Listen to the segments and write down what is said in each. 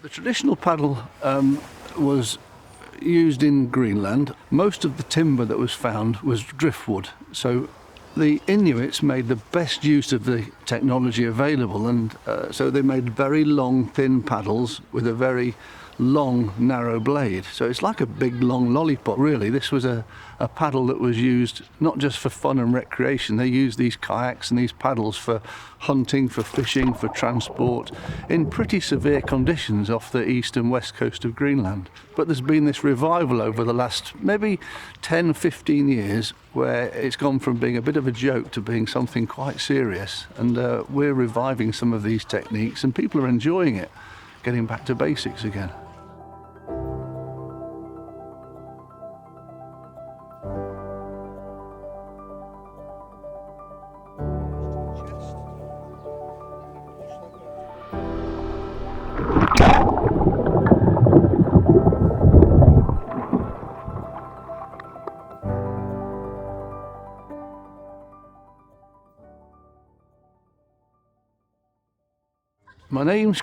The traditional paddle was used in Greenland. Most of the timber that was found was driftwood, so the Inuits made the best use of the technology available, and so they made very long, thin paddles with a very long, narrow blade. So it's like a big, long lollipop, really. This was a paddle that was used not just for fun and recreation. They used these kayaks and these paddles for hunting, for fishing, for transport, in pretty severe conditions off the east and west coast of Greenland. But there's been this revival over the last maybe 10, 15 years where it's gone from being a bit of a joke to being something quite serious. And we're reviving some of these techniques, and people are enjoying it, getting back to basics again. My name's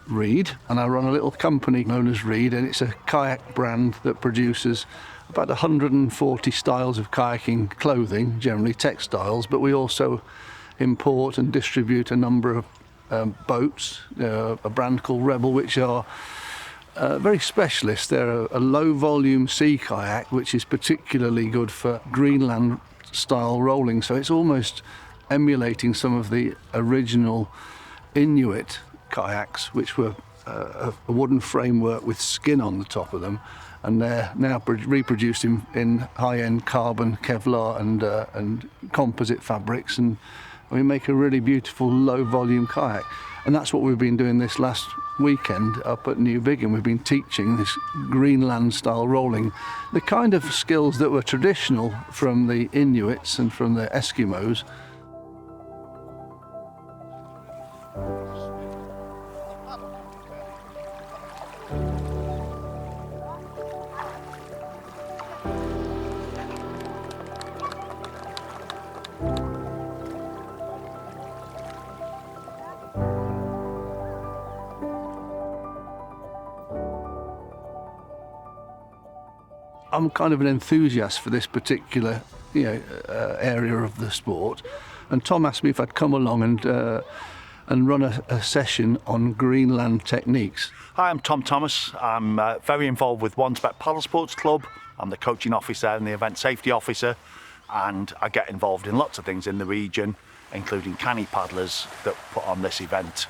Reed, and I run a little company known as Reed, and it's a kayak brand that produces about 140 styles of kayaking clothing, generally textiles, but we also import and distribute a number of boats, a brand called Rebel, which are very specialist. They're a low volume sea kayak, which is particularly good for Greenland style rolling, so it's almost emulating some of the original Inuit kayaks, which were a wooden framework with skin on the top of them, and they're now reproduced in high-end carbon, Kevlar and composite fabrics, and we make a really beautiful low-volume kayak. And that's what we've been doing this last weekend up at Newbiggin. We've been teaching this Greenland-style rolling, the kind of skills that were traditional from the Inuits and from the Eskimos. I'm kind of an enthusiast for this particular area of the sport, and Tom asked me if I'd come along and run a session on Greenland techniques. Hi, I'm Tom Thomas. I'm very involved with Wansbeck Paddle Sports Club. I'm the coaching officer and the event safety officer, and I get involved in lots of things in the region, including Canny Paddlers that put on this event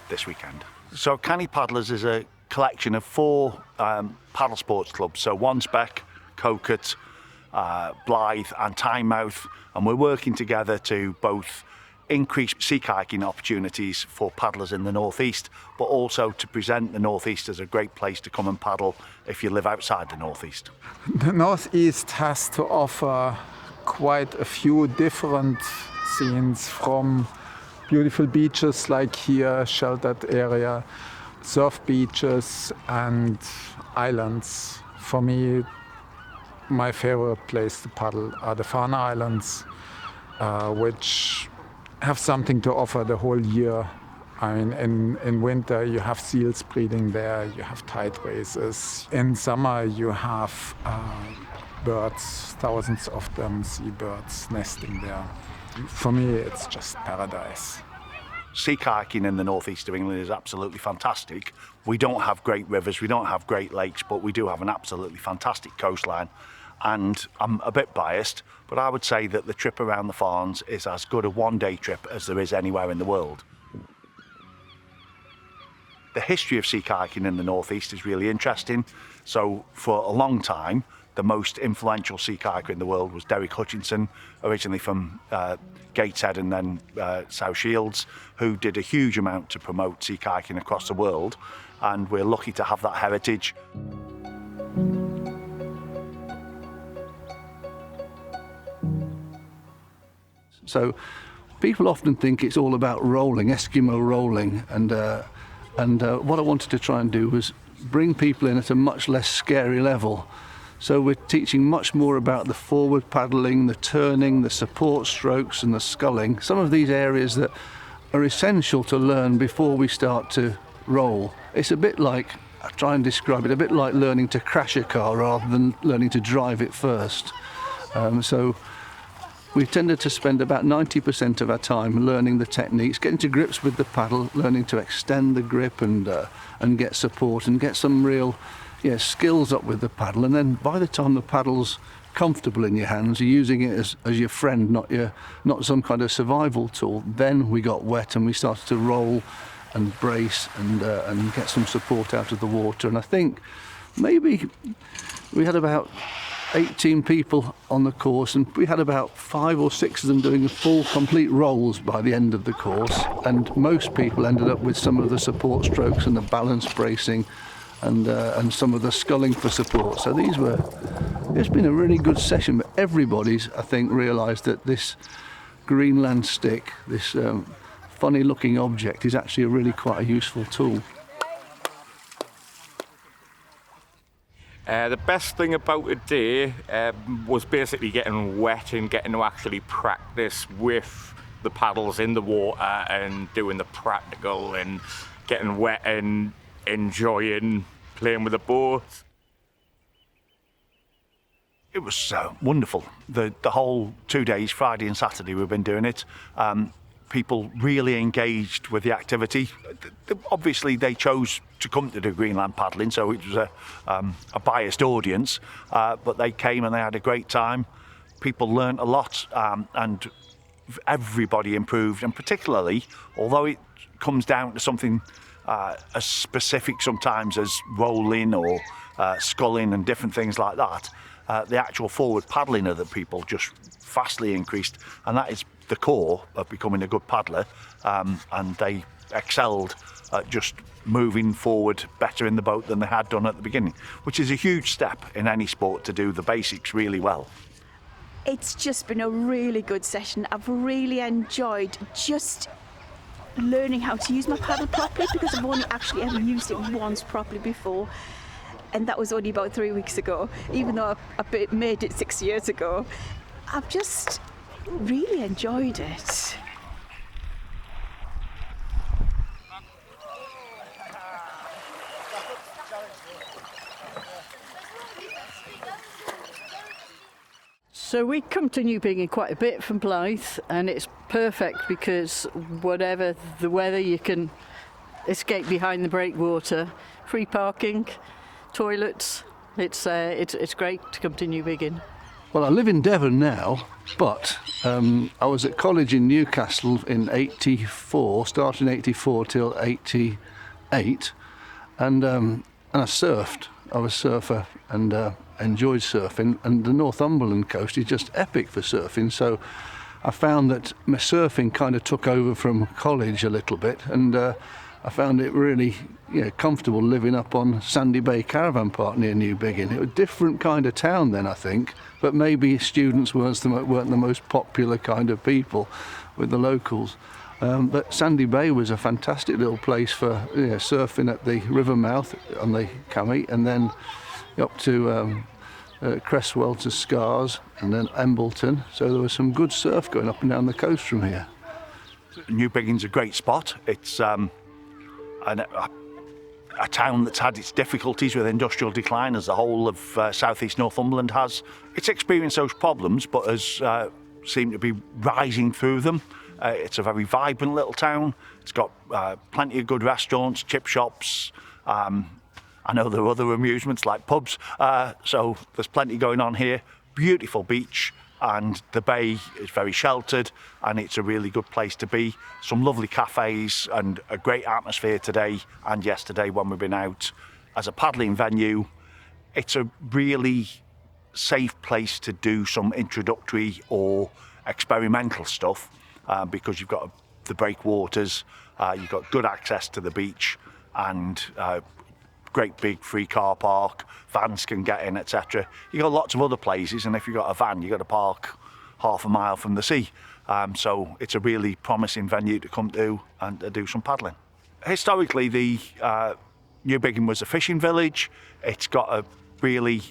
this weekend. So Canny Paddlers is a collection of 4 paddle sports clubs, so Wansbeck, Coquet, Blyth and Tynemouth, and we're working together to both increase sea kayaking opportunities for paddlers in the northeast, but also to present the northeast as a great place to come and paddle if you live outside the northeast. The northeast has to offer quite a few different scenes, from beautiful beaches like here, sheltered area, surf beaches and islands. For me, my favorite place to paddle are the Farne Islands, which have something to offer the whole year. I mean, in winter you have seals breeding there, you have tide races. In summer you have birds, thousands of them, seabirds nesting there. For me, it's just paradise. Sea kayaking in the northeast of England is absolutely fantastic. We don't have great rivers, we don't have great lakes, but we do have an absolutely fantastic coastline. And I'm a bit biased, but I would say that the trip around the Farnes is as good a one-day trip as there is anywhere in the world. The history of sea kayaking in the northeast is really interesting. So for a long time, the most influential sea kayaker in the world was Derek Hutchinson, originally from Gateshead and then South Shields, who did a huge amount to promote sea kayaking across the world, and we're lucky to have that heritage. So people often think it's all about rolling, Eskimo rolling, and what I wanted to try and do was bring people in at a much less scary level. So we're teaching much more about the forward paddling, the turning, the support strokes and the sculling, some of these areas that are essential to learn before we start to roll. It's a bit like, I try and describe it, a bit like learning to crash a car rather than learning to drive it first. So we tended to spend about 90% of our time learning the techniques, getting to grips with the paddle, learning to extend the grip and get support and get some real skills up with the paddle. And then by the time the paddle's comfortable in your hands, you're using it as your friend, not some kind of survival tool. Then we got wet and we started to roll and brace and get some support out of the water. And I think maybe we had about 18 people on the course, and we had about 5 or 6 of them doing full complete rolls by the end of the course, and most people ended up with some of the support strokes and the balance bracing and some of the sculling for support. So it's been a really good session, but everybody's, I think, realised that this Greenland stick, this funny looking object, is actually quite a useful tool. The best thing about today was basically getting wet and getting to actually practice with the paddles in the water and doing the practical and getting wet and enjoying playing with the boat. It was wonderful. The whole 2 days, Friday and Saturday, we've been doing it. People really engaged with the activity. Obviously, they chose to come to do Greenland paddling, so it was a biased audience, but they came and they had a great time. People learnt a lot, and everybody improved, and particularly, although it comes down to something as specific sometimes as rolling or sculling and different things like that, the actual forward paddling of the people just vastly increased, and that is the core of becoming a good paddler, and they excelled at just moving forward better in the boat than they had done at the beginning, which is a huge step in any sport, to do the basics really well. It's just been a really good session. I've really enjoyed just learning how to use my paddle properly, because I've only actually ever used it once properly before, and that was only about 3 weeks ago, even though I made it 6 years ago. I've just really enjoyed it. So we come to Newbiggin quite a bit from Blyth, and it's perfect because whatever the weather, you can escape behind the breakwater, free parking, toilets. It's great to come to Newbiggin. Well, I live in Devon now, but I was at college in Newcastle in '84, starting in '84 till '88, and I surfed. I was a surfer and enjoyed surfing, and the Northumberland coast is just epic for surfing. So I found that my surfing kind of took over from college a little bit, and I found it really comfortable living up on Sandy Bay Caravan Park near Newbiggin. It was a different kind of town then, I think, but maybe students weren't the most popular kind of people with the locals. But Sandy Bay was a fantastic little place for surfing at the river mouth on the Kayak, and then up to Cresswell to Scars, and then Embleton. So there was some good surf going up and down the coast from here. Newbiggin's a great spot. It's a town that's had its difficulties with industrial decline, as the whole of southeast Northumberland has. It's experienced those problems, but has seemed to be rising through them. It's a very vibrant little town. It's got plenty of good restaurants, chip shops. I know there are other amusements like pubs, so there's plenty going on here. Beautiful beach, and the bay is very sheltered, and it's a really good place to be. Some lovely cafes and a great atmosphere today and yesterday when we've been out. As a paddling venue, it's a really safe place to do some introductory or experimental stuff, because you've got the breakwaters, you've got good access to the beach, and great big free car park, vans can get in, etc. You've got lots of other places, and if you've got a van, you've got to park half a mile from the sea. So it's a really promising venue to come to and to do some paddling. Historically, the Newbiggin was a fishing village. It's got a really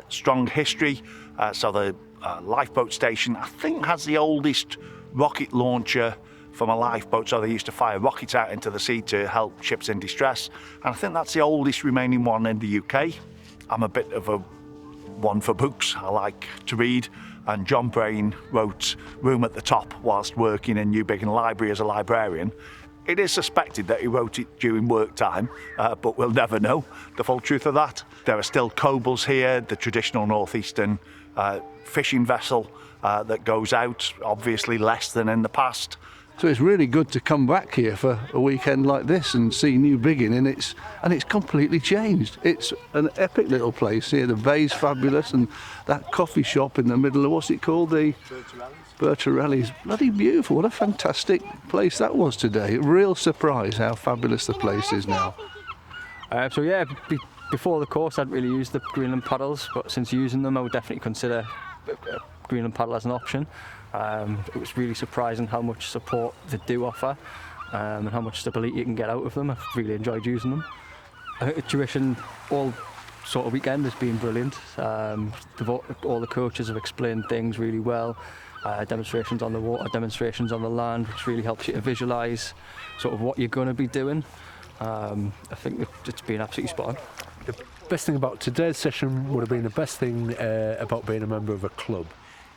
strong history. So the lifeboat station, I think, has the oldest rocket launcher from a lifeboat, so they used to fire rockets out into the sea to help ships in distress. And I think that's the oldest remaining one in the UK. I'm a bit of a one for books. I like to read, and John Brain wrote Room at the Top whilst working in Newbiggin Library as a librarian. It is suspected that he wrote it during work time, but we'll never know the full truth of that. There are still cobles here, the traditional northeastern fishing vessel that goes out, obviously less than in the past. So it's really good to come back here for a weekend like this and see Newbiggin, and it's completely changed. It's an epic little place here. The bay's fabulous, and that coffee shop in the middle of, what's it called? The Bertarelli's. Bloody beautiful. What a fantastic place that was today. Real surprise how fabulous the place is now. Before the course I'd really used the Greenland paddles, but since using them I would definitely consider Greenland paddle as an option. It was really surprising how much support they do offer, and how much stability you can get out of them. I've really enjoyed using them. I think the tuition all sort of weekend has been brilliant. All the coaches have explained things really well. Demonstrations on the water, demonstrations on the land, which really helps you to visualise sort of what you're going to be doing. I think it's been absolutely spot on. The best thing about today's session would have been the best thing about being a member of a club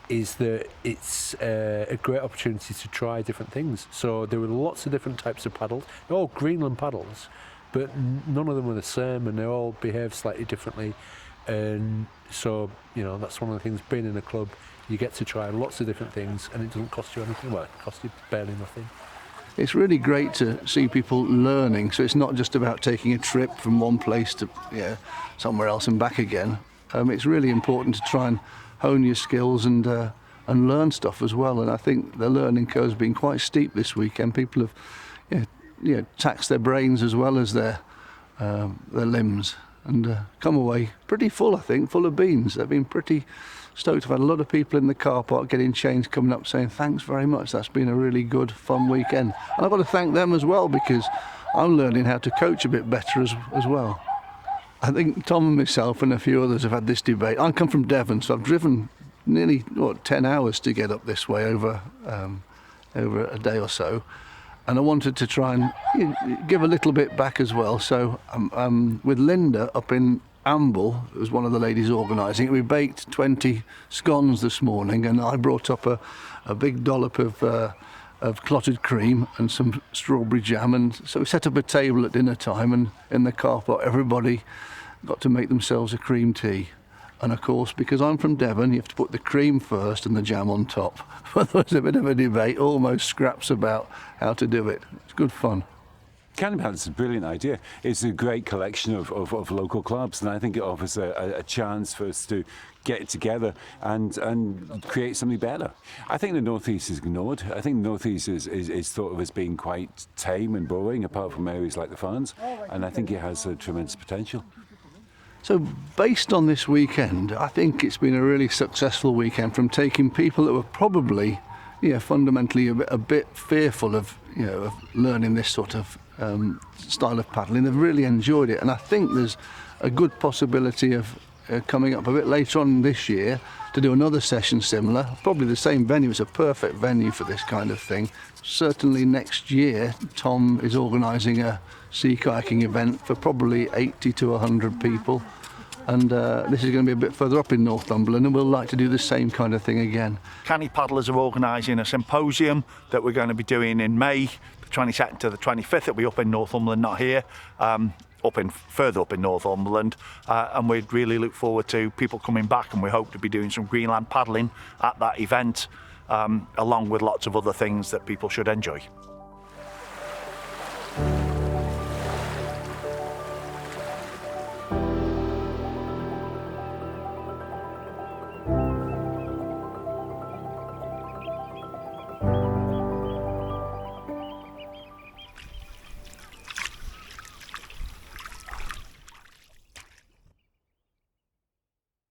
is that it's a great opportunity to try different things. So there were lots of different types of paddles. They're all Greenland paddles, but none of them were the same, and they all behave slightly differently. And so, that's one of the things, being in a club, you get to try lots of different things, and it doesn't cost you anything. Well, it costs you barely nothing. It's really great to see people learning, so it's not just about taking a trip from one place to somewhere else and back again. It's really important to try and hone your skills and learn stuff as well. And I think the learning curve's been quite steep this weekend. People have taxed their brains as well as their limbs, and come away pretty full. I think full of beans. They've been pretty stoked. I've had a lot of people in the car park getting changed, coming up saying thanks very much. That's been a really good, fun weekend. And I've got to thank them as well, because I'm learning how to coach a bit better as well. I think Tom and myself and a few others have had this debate. I come from Devon, so I've driven nearly 10 hours to get up this way over a day or so, and I wanted to try and give a little bit back as well. So with Linda up in Amble, who was one of the ladies organising it, we baked 20 scones this morning, and I brought up a big dollop of clotted cream and some strawberry jam, and so we set up a table at dinner time, and in the car park everybody got to make themselves a cream tea. And of course, because I'm from Devon, you have to put the cream first and the jam on top. But there was a bit of a debate, almost scraps about how to do it. It's good fun. Canny Paddlers is a brilliant idea. It's a great collection of local clubs, and I think it offers a chance for us to get together and create something better. I think the North East is ignored. I think the North East is thought of as being quite tame and boring, apart from areas like the Farns, and I think it has a tremendous potential. So based on this weekend, I think it's been a really successful weekend, from taking people that were probably fundamentally a bit fearful of learning this sort of style of paddling. They've really enjoyed it, and I think there's a good possibility of coming up a bit later on this year to do another session similar, probably the same venue. It's a perfect venue for this kind of thing. Certainly next year Tom is organising a sea kayaking event for probably 80 to 100 people, and this is going to be a bit further up in Northumberland, and we'll like to do the same kind of thing again. Canny Paddlers are organising a symposium that we're going to be doing in May, the 22nd to the 25th. It'll be up in Northumberland, not here, further up in Northumberland, and we'd really look forward to people coming back, and we hope to be doing some Greenland paddling at that event, along with lots of other things that people should enjoy.